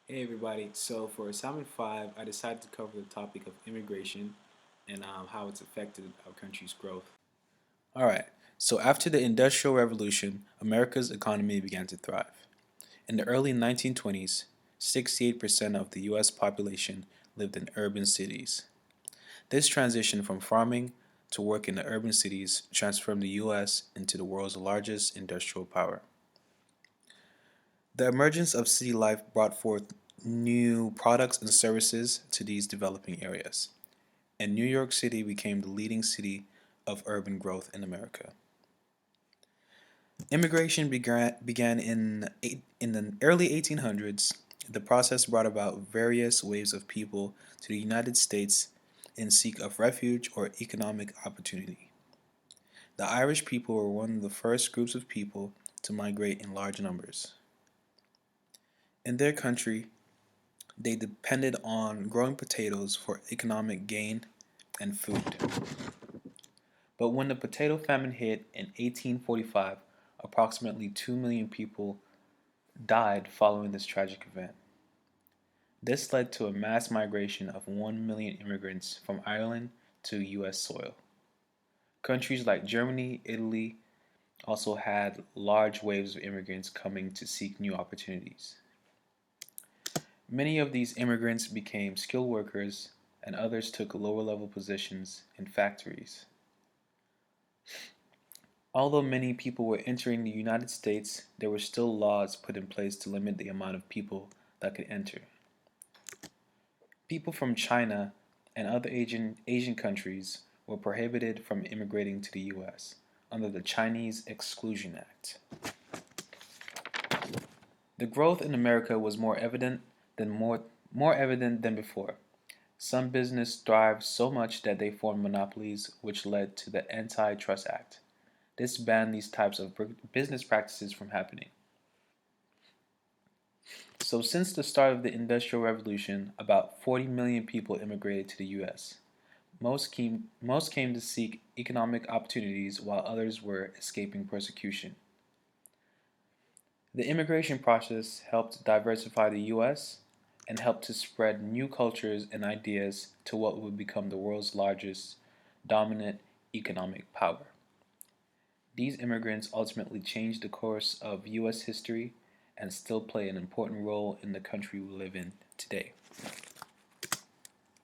Hey everybody, so for assignment 5, I decided to cover the topic of immigration and how it's affected our country's growth. Alright, so after the Industrial Revolution, America's economy began to thrive. In the early 1920s, 68% of the US population lived in urban cities. This transition from farming to work in the urban cities transformed the US into the world's largest industrial power. The emergence of city life brought forth new products and services to these developing areas, and New York City became the leading city of urban growth in America. Immigration began in the early 1800s. The process brought about various waves of people to the United States in seek of refuge or economic opportunity. The Irish people were one of the first groups of people to migrate in large numbers. In their country, they depended on growing potatoes for economic gain and food. But when the potato famine hit in 1845, approximately 2 million people died following this tragic event. This led to a mass migration of 1 million immigrants from Ireland to US soil. Countries like Germany, Italy also had large waves of immigrants coming to seek new opportunities. Many of these immigrants became skilled workers, and others took lower level positions in factories. Although many people were entering the United States, there were still laws put in place to limit the amount of people that could enter. People from China and other Asian countries were prohibited from immigrating to the US under the Chinese Exclusion Act. The growth in America was more evident than before. Some business thrived so much that they formed monopolies, which led to the Antitrust Act. This banned these types of business practices from happening. So, since the start of the Industrial Revolution, about 40 million people immigrated to the US. Most came to seek economic opportunities, while others were escaping persecution. The immigration process helped diversify the US and helped to spread new cultures and ideas to what would become the world's largest dominant economic power. These immigrants ultimately changed the course of US history and still play an important role in the country we live in today.